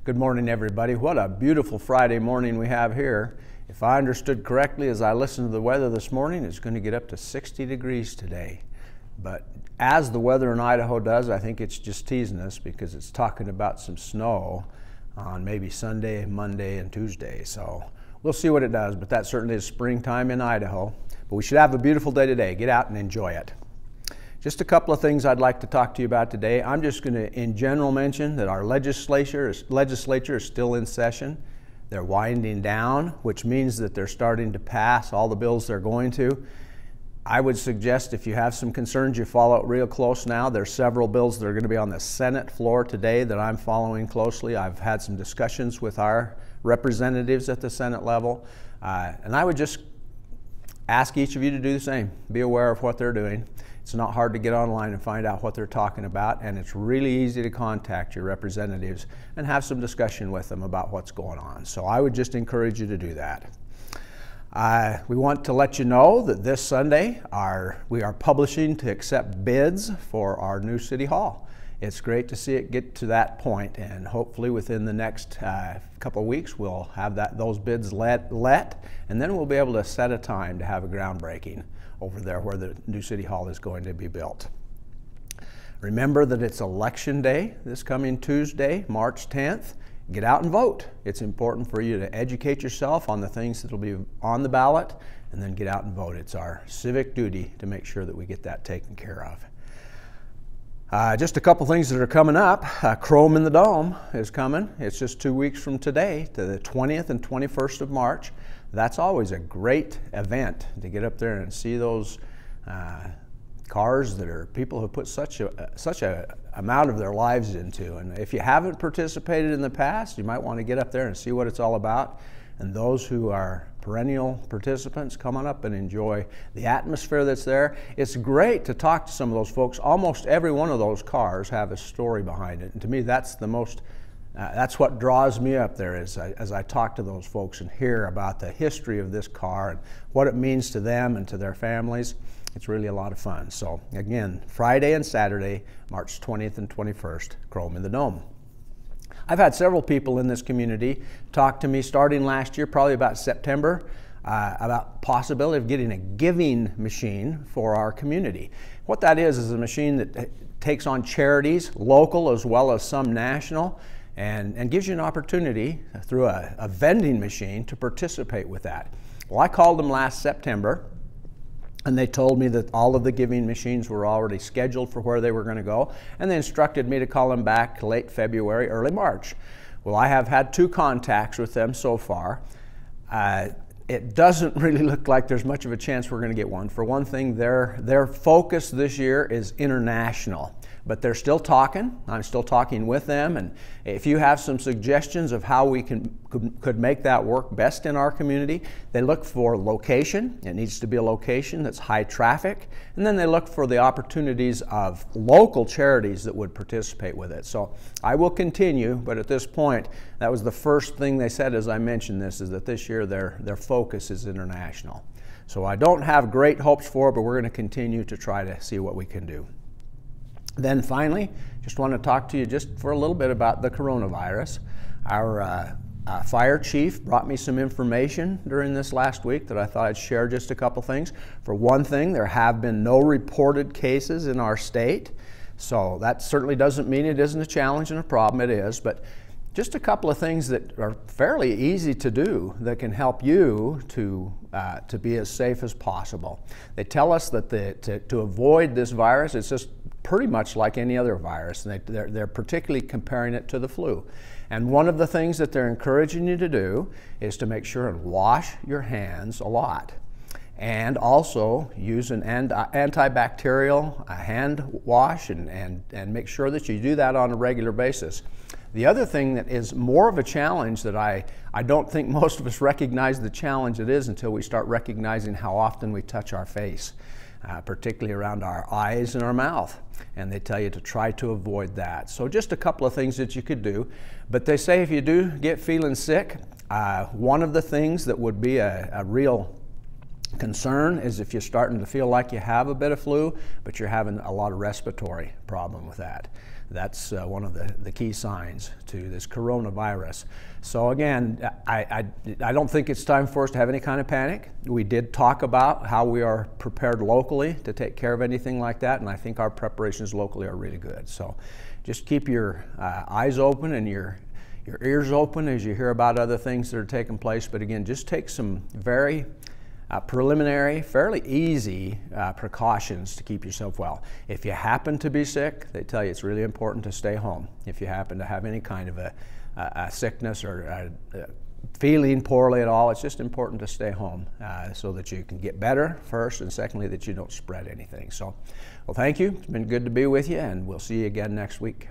Good morning, everybody. What a beautiful Friday morning we have here. If I understood correctly as I listened to the weather this morning, it's going to get up to 60 degrees today. But as the weather in Idaho does, I think it's just teasing us because it's talking about some snow on maybe Sunday, Monday, and Tuesday. So we'll see what it does, but that certainly is springtime in Idaho. But we should have a beautiful day today. Get out and enjoy it. Just a couple of things I'd like to talk to you about today. I'm just going to, in general, mention that our legislature is still in session. They're winding down, which means that they're starting to pass all the bills they're going to. I would suggest if you have some concerns, you follow it real close now. There's several bills that are going to be on the Senate floor today that I'm following closely. I've had some discussions with our representatives at the Senate level, and I would just ask each of you to do the same. Be aware of what they're doing. It's not hard to get online and find out what they're talking about, and it's really easy to contact your representatives and have some discussion with them about what's going on. So I would just encourage you to do that. We want to let you know that this Sunday we are publishing to accept bids for our new City Hall. It's great to see it get to that point, and hopefully within the next couple of weeks we'll have those bids let, and then we'll be able to set a time to have a groundbreaking over there where the new City Hall is going to be built. Remember that it's Election Day this coming Tuesday, March 10th. Get out and vote. It's important for you to educate yourself on the things that will be on the ballot and then get out and vote. It's our civic duty to make sure that we get that taken care of. Just a couple things that are coming up. Chrome in the Dome is coming. It's just 2 weeks from today to the 20th and 21st of March. That's always a great event to get up there and see those cars that are people who put such a amount of their lives into. And if you haven't participated in the past, you might want to get up there and see what it's all about. And those who are perennial participants, come on up and enjoy the atmosphere that's there. It's great to talk to some of those folks. Almost every one of those cars have a story behind it. And to me, that's the most that's what draws me up there as I talk to those folks and hear about the history of this car and what it means to them and to their families. It's really a lot of fun. So again, Friday and Saturday, March 20th and 21st, Chrome in the Dome. I've had several people in this community talk to me starting last year, probably about September, about possibility of getting a giving machine for our community. What that is a machine that takes on charities, local as well as some national, and gives you an opportunity through a vending machine to participate with that. Well, I called them last September, and they told me that all of the giving machines were already scheduled for where they were going to go, and they instructed me to call them back late February, early March. Well, I have had 2 contacts with them so far. It doesn't really look like there's much of a chance we're going to get one. For one thing, their focus this year is international. But they're still talking. I'm still talking with them, and if you have some suggestions of how we could make that work best in our community, they look for location. It needs to be a location that's high traffic, and then they look for the opportunities of local charities that would participate with it. So I will continue, but at this point, that was the first thing they said as I mentioned this, is that this year their focus is international. So I don't have great hopes for it, but we're going to continue to try to see what we can do. Then finally, just want to talk to you just for a little bit about the coronavirus. Our fire chief brought me some information during this last week that I thought I'd share just a couple things. For one thing, there have been no reported cases in our state. So that certainly doesn't mean it isn't a challenge and a problem. It is, but just a couple of things that are fairly easy to do that can help you to be as safe as possible. They tell us that to avoid this virus, it's just pretty much like any other virus, and they're particularly comparing it to the flu. And one of the things that they're encouraging you to do is to make sure and wash your hands a lot. And also use an antibacterial hand wash and make sure that you do that on a regular basis. The other thing that is more of a challenge that I don't think most of us recognize the challenge it is until we start recognizing how often we touch our face, particularly around our eyes and our mouth. And they tell you to try to avoid that. So just a couple of things that you could do. But they say if you do get feeling sick, one of the things that would be a real concern is if you're starting to feel like you have a bit of flu, but you're having a lot of respiratory problem with that. That's one of the key signs to this coronavirus. So again, I don't think it's time for us to have any kind of panic. We did talk about how we are prepared locally to take care of anything like that, and I think our preparations locally are really good. So just keep your eyes open and your ears open as you hear about other things that are taking place. But again, just take some very preliminary, fairly easy precautions to keep yourself well. If you happen to be sick, they tell you it's really important to stay home. If you happen to have any kind of a sickness or feeling poorly at all, it's just important to stay home so that you can get better first, and secondly, that you don't spread anything. So, well, thank you. It's been good to be with you, and we'll see you again next week.